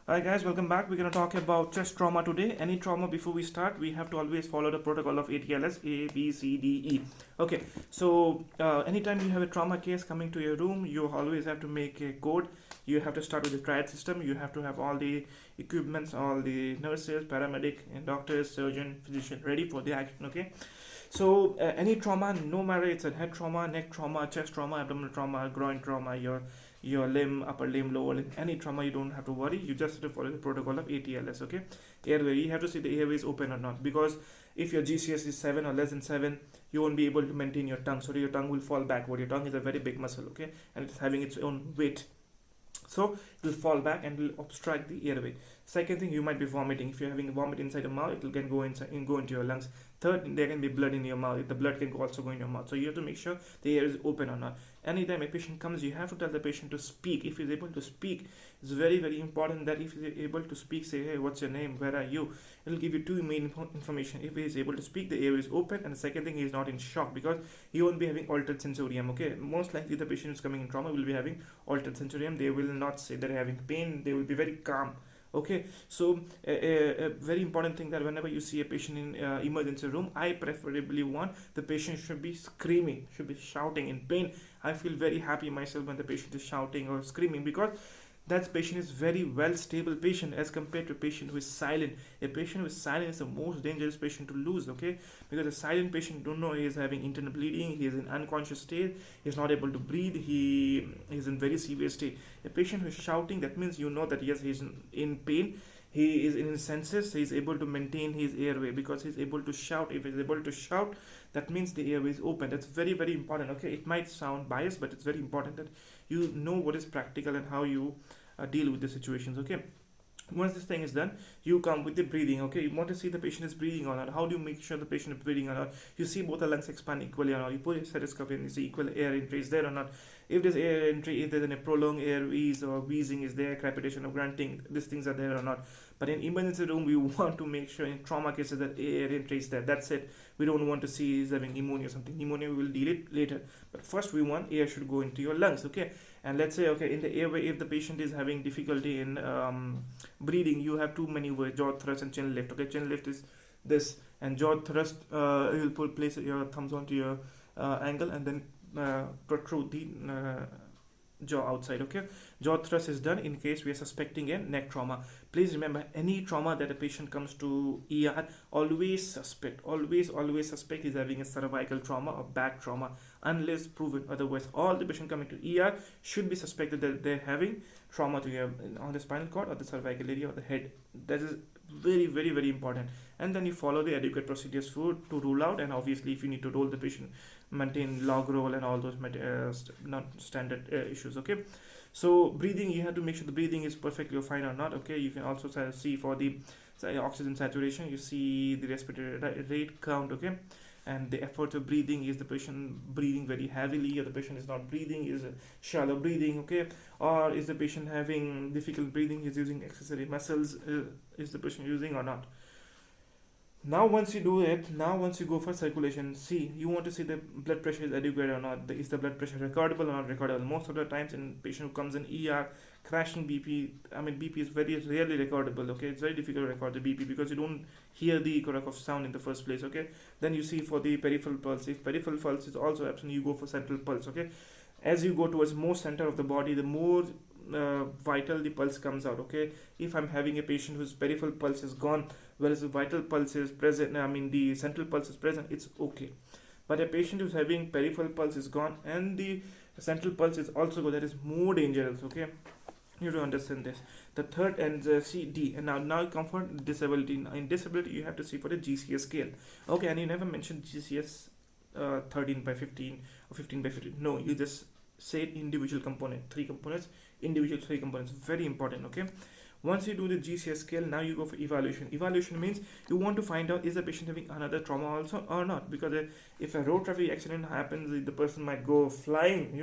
Hi guys, welcome back. We're going to talk about chest trauma today. Any trauma, before we start, we have to always follow the protocol of ATLS A, B, C, D, E. Okay, so anytime you have a trauma case coming to your room, you always have to make a code. You have to start with the triad system. You have to have all the equipments, all the nurses, paramedic, and doctors, surgeon, physician ready for the action. Okay, so any trauma, no matter it's a head trauma, neck trauma, chest trauma, abdominal trauma, groin trauma, your limb, upper limb, lower limb, any trauma, you don't have to worry. You just have to follow the protocol of ATLS. Okay, airway. You have to see the airway is open or not, because if your GCS is 7 or less than 7, you won't be able to maintain your tongue. So your tongue will fall backward. Your tongue is a very big muscle. Okay, and it's having its own weight, so it will fall back and will obstruct the airway. Second thing, you might be vomiting. If you're having a vomit inside the mouth, it can go inside and go into your lungs. Third, there can be blood in your mouth. The blood can also go in your mouth, so you have to make sure the air is open or not. Anytime a patient comes, you have to tell the patient to speak. If he's able to speak, it's very important that if he's able to speak, say, hey, what's your name, where are you? It will give you two main information. If he is able to speak, the air is open, and the second thing, he is not in shock, because he won't be having altered sensorium. Okay, most likely the patient who's coming in trauma will be having altered sensorium. They will not say they're having pain. They will be very calm. Okay, so a very important thing, that whenever you see a patient in emergency room, I preferably want the patient should be screaming, should be shouting in pain. I feel very happy myself when the patient is shouting or screaming, because that patient is very well stable patient as compared to a patient who is silent. A patient who is silent is the most dangerous patient to lose. Okay, because a silent patient, don't know, he is having internal bleeding, he is in unconscious state, he is not able to breathe, he is in very severe state. A patient who is shouting, that means you know that yes, he is in pain, he is in his senses, he is able to maintain his airway, because he is able to shout. If he is able to shout, that means the airway is open. That's very important. Okay, it might sound biased, but it's very important that you know what is practical and how you deal with the situations. Okay, once this thing is done, you come with the breathing. Okay, you want to see the patient is breathing or not. How do you make sure the patient is breathing or not? You see both the lungs expand equally or not. You put a stethoscope in, you see equal air entry is there or not. If there's air entry, if there's any prolonged air wheeze or wheezing is there, crepitation or grunting, these things are there or not. But in emergency room, we want to make sure in trauma cases that air entry is there. That's it. We don't want to see he's having pneumonia or something. Pneumonia, we will deal it later. But first, we want air should go into your lungs. Okay, and let's say, okay, in the airway, if the patient is having difficulty in breathing, you have too many ways: jaw thrust and chin lift. Okay, chin lift is this, and jaw thrust, you will place your thumbs onto your angle and then protrude the jaw outside. Okay, jaw thrust is done in case we are suspecting a neck trauma. Please remember, any trauma that a patient comes to ER, always suspect, always suspect he's having a cervical trauma or back trauma, unless proven otherwise. All the patient coming to ER should be suspected that they're having trauma to on the spinal cord or the cervical area or the head. That is very important. And then you follow the adequate procedures to rule out, and obviously if you need to roll the patient, maintain log roll and all those not standard issues. Okay, so breathing, you have to make sure the breathing is perfectly fine or not. Okay, you can also see for the oxygen saturation, you see the respiratory rate count. Okay, and the effort of breathing, is the patient breathing very heavily, or the patient is not breathing, is shallow breathing. Okay, or is the patient having difficult breathing, is using accessory muscles, is the patient using or not. Now once you do it, once you go for circulation, see, you want to see the blood pressure is adequate or not. Is the blood pressure recordable or not recordable? Most of the times in patient who comes in ER, crashing BP, BP is very rarely recordable. Okay, it's very difficult to record the BP because you don't hear the correct of sound in the first place. Okay, then you see for the peripheral pulse. If peripheral pulse is also absent, you go for central pulse. Okay, as you go towards more center of the body, the more vital the pulse comes out. Okay, if I'm having a patient whose peripheral pulse is gone, whereas the vital pulse is present, the central pulse is present, it's okay. But a patient who's having peripheral pulse is gone and the central pulse is also gone, that is more dangerous. Okay, you have to understand this. The third and D, and now you come for disability. In disability, you have to see for the GCS scale. Okay, and you never mentioned GCS 13 by 15 or 15 by 15. No, you just say individual component, three components, individual three components. Very important. Okay, once you do the GCS scale, now you go for evaluation. Evaluation means you want to find out, is the patient having another trauma also or not, because if a road traffic accident happens, the person might go flying.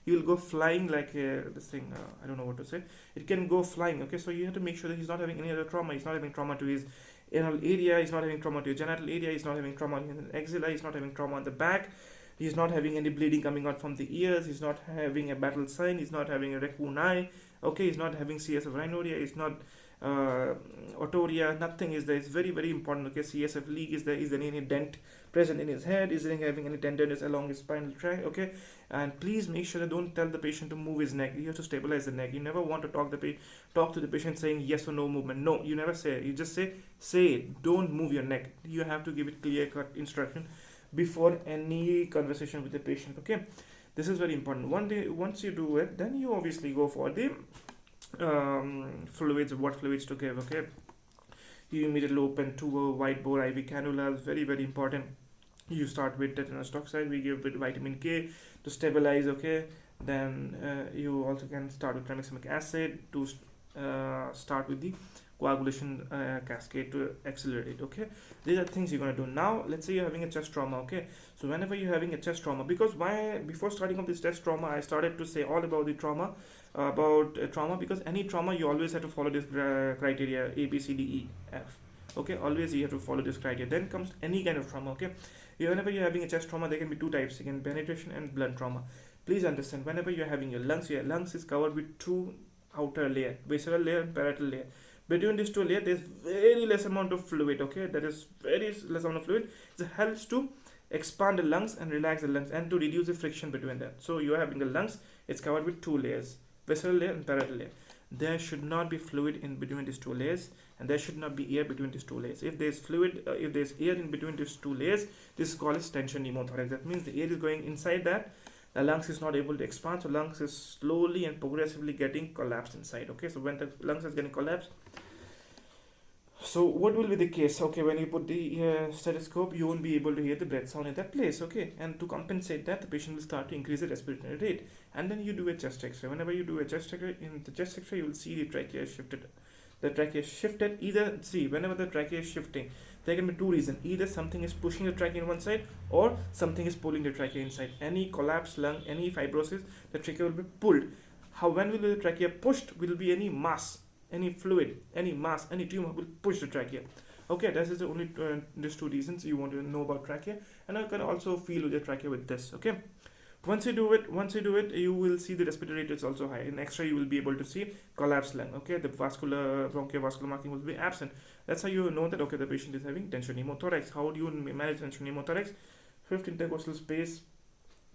He will go flying like this thing, I don't know what to say, it can go flying. Okay, so you have to make sure that he's not having any other trauma. He's not having trauma to his anal area, he's not having trauma to his genital area, he's not having trauma in the axilla, he's not having trauma on the back, he's not having any bleeding coming out from the ears, he's not having a battle sign, he's not having a raccoon eye, Okay, he's not having CSF rhinorrhea, he's not otorrhea, nothing is there. It's very very important. Okay, CSF leak is there. Is there any dent present in his head? Is there having any tenderness along his spinal tract? Okay, and please make sure that don't tell the patient to move his neck. You have to stabilize the neck. You never want to talk to the patient saying yes or no movement. No, you never say it. You just say it. Don't move your neck. You have to give it clear cut instruction before any conversation with the patient. Okay, this is very important. Once you do it, then you obviously go for the fluids, what fluids to give. Okay, you immediately open two wide bore IV cannulas, very very important. You start with tetanus toxide, we give with vitamin K to stabilize. Okay, then you also can start with tranexamic acid to start with the coagulation cascade to accelerate. Okay, these are things you're going to do. Now let's say you're having a chest trauma. Okay, so whenever you're having a chest trauma, because why before starting of this chest trauma I started to say all about the trauma, because any trauma you always have to follow this criteria A, B, C, D, E, F. Okay, always you have to follow this criteria. Then comes any kind of trauma. Okay, whenever you're having a chest trauma, there can be two types, again penetration and blunt trauma. Please understand, whenever you're having your lungs is covered with two outer layer, visceral layer and parietal layer. Between these two layers, there's very less amount of fluid. Okay, that is very less amount of fluid. It helps to expand the lungs and relax the lungs and to reduce the friction between them. So you are having the lungs, it's covered with two layers, visceral layer and parietal layer. There should not be fluid in between these two layers, and there should not be air between these two layers. If there's fluid, if there's air in between these two layers, this is called as tension pneumothorax. That means the air is going inside that. The lungs is not able to expand, so lungs is slowly and progressively getting collapsed inside. Okay, so when the lungs is getting collapsed, so what will be the case? Okay, when you put the stethoscope, you won't be able to hear the breath sound in that place. Okay, and to compensate that, the patient will start to increase the respiratory rate, and then you do a chest X-ray. Whenever you do a chest X-ray, in the chest X-ray, you will see the trachea is shifted. The trachea is shifted. Either see whenever the trachea is shifting, there can be two reasons. Either something is pushing the trachea in one side, or something is pulling the trachea inside. Any collapsed lung, any fibrosis, the trachea will be pulled. How when will the trachea pushed? Will be any mass, any fluid, any mass, any tumor will push the trachea. Okay, this is the only these two reasons you want to know about trachea, and I can also feel with the trachea with this. Okay, once you do it, you will see the respiratory rate is also high. In X-ray, you will be able to see collapsed lung. Okay, the bronchiovascular marking will be absent. That's how you know that okay, the patient is having tension pneumothorax. How do you manage tension pneumothorax? Fifth intercostal space,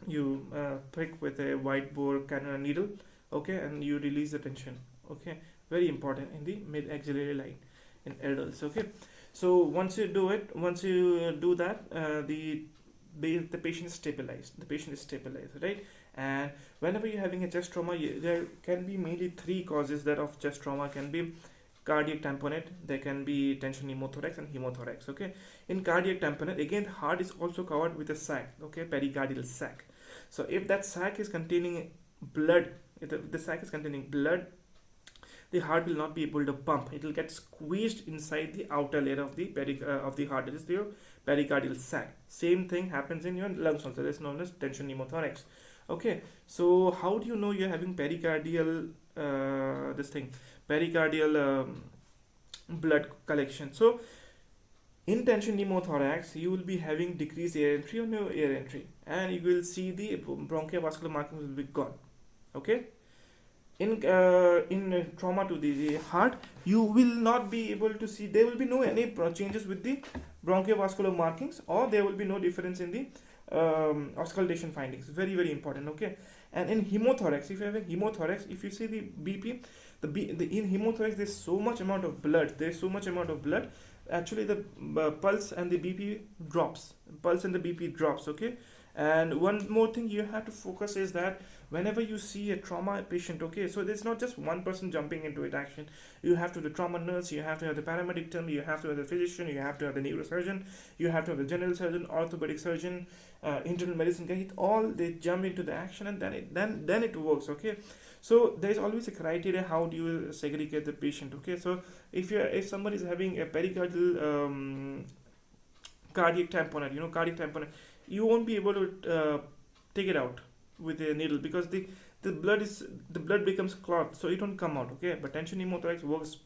you prick with a wide bore cannula needle. Okay, and you release the tension. Okay, very important in the mid axillary line in adults. Okay, so once you do that, the patient is stabilized. The patient is stabilized, right? And whenever you're having a chest trauma, there can be mainly three causes that of chest trauma. Can be cardiac tamponade, there can be tension pneumothorax and hemothorax. Okay, in cardiac tamponade, again the heart is also covered with a sac. Okay, pericardial sac. So if that sac is containing blood, if the sac is containing blood, the heart will not be able to pump. It will get squeezed inside the outer layer of the heart. That is the pericardial sac. Same thing happens in your lungs also. That is known as tension pneumothorax. Okay, so how do you know you're having pericardial blood collection? So in tension pneumothorax, you will be having decreased air entry or no air entry, and you will see the bronchiovascular markings will be gone. Okay, in trauma to the heart, you will not be able to see, there will be no any changes with the bronchiovascular markings, or there will be no difference in the auscultation findings. Very very important. Okay, and in hemothorax, if you have a hemothorax, if you see the BP, in hemothorax there's so much amount of blood. Actually the pulse and the BP drops. Okay, and one more thing you have to focus is that whenever you see a trauma patient, okay, so there's not just one person jumping into it action. You have to have the trauma nurse, you have to have the paramedic team, you have to have the physician, you have to have the neurosurgeon, you have to have the general surgeon, orthopedic surgeon, internal medicine guy. All they jump into the action, and then it works. Okay, so there is always a criteria how do you segregate the patient. Okay, so if somebody is having a pericardial cardiac tamponade, you won't be able to take it out with a needle, because the blood becomes clogged, so it won't come out. Okay, but tension pneumothorax works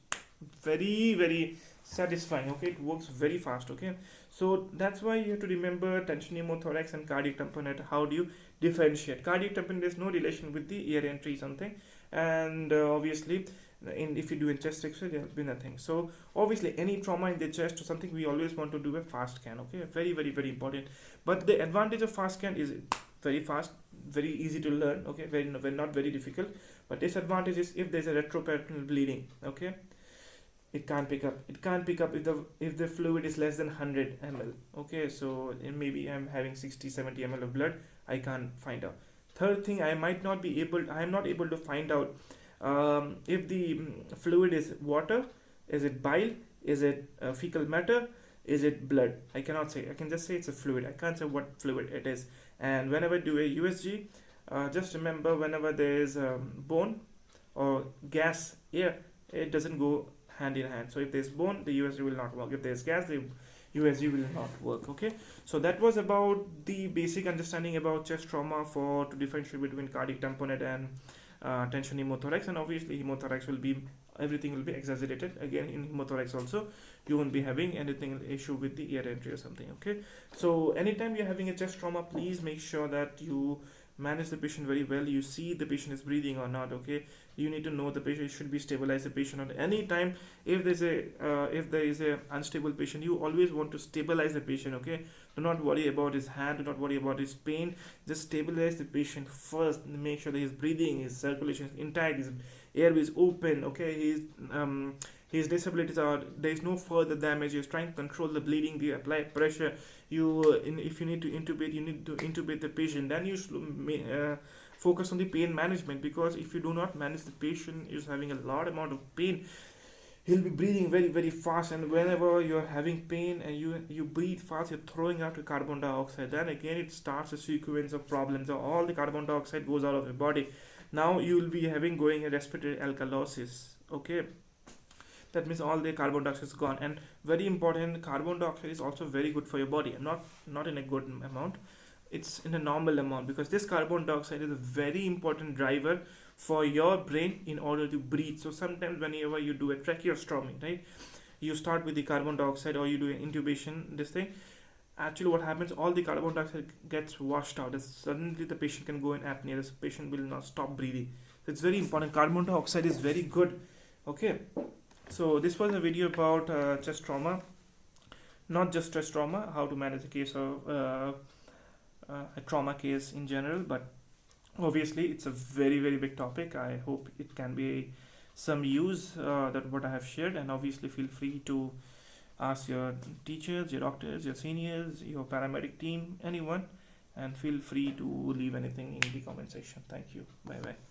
very very satisfying. Okay, it works very fast. Okay, so that's why you have to remember tension pneumothorax and cardiac tamponade. How do you differentiate? Cardiac tamponade, there's no relation with the air entry something, and obviously if you do a chest x-ray there will be nothing. So obviously any trauma in the chest or something, we always want to do a fast scan. Okay, very very important. But the advantage of fast scan is very fast, very easy to learn. Okay, very not very difficult. But disadvantage is if there's a retroperitoneal bleeding, okay, it can't pick up if the fluid is less than 100 ml. Okay, so maybe I'm having 60-70 ml of blood, I can't find out. Third thing, I am not able to find out if the fluid is water, is it bile, is it fecal matter, is it blood. I cannot say. I can just say it's a fluid. I can't say what fluid it is. And whenever I do a USG, just remember, whenever there is bone or gas, air, it doesn't go hand in hand. So if there's bone, the USG will not work. If there's gas, the USG will not work. Okay, so that was about the basic understanding about chest trauma, for to differentiate between cardiac tamponade and tension pneumothorax. And obviously hemothorax will be, everything will be exaggerated. Again, in hemothorax also you won't be having anything issue with the air entry or something. Okay, so anytime you're having a chest trauma, please make sure that you manage the patient very well. You see the patient is breathing or not. Okay, you need to know the patient should be stabilize the patient. At any time, if there is a unstable patient, you always want to stabilize the patient. Okay, do not worry about his hand, do not worry about his pain, just stabilize the patient first. Make sure that his breathing, his circulation is intact, his air is open. Okay, his disabilities are, there is no further damage. You're trying to control the bleeding, the apply pressure. If you need to intubate, you need to intubate the patient. Then you should focus on the pain management, because if you do not manage the patient is having a lot amount of pain, he'll be breathing very very fast, and whenever you're having pain and you breathe fast, you're throwing out carbon dioxide. Then again it starts a sequence of problems. So all the carbon dioxide goes out of your body. Now you will be having going a respiratory alkalosis. Okay, that means all the carbon dioxide is gone. And very important, carbon dioxide is also very good for your body, not in a good amount, it's in a normal amount, because this carbon dioxide is a very important driver for your brain in order to breathe. So sometimes whenever you do a tracheostomy, right, you start with the carbon dioxide, or you do an intubation, this thing, actually what happens, all the carbon dioxide gets washed out, and suddenly the patient can go in apnea. This patient will not stop breathing. So it's very important, carbon dioxide is very good. Okay, so this was a video about chest trauma, not just chest trauma, how to manage a case of a trauma case in general, but obviously it's a very very big topic. I hope it can be some use that what I have shared. And obviously feel free to ask your teachers, your doctors, your seniors, your paramedic team, anyone, and feel free to leave anything in the comment section. Thank you. Bye bye.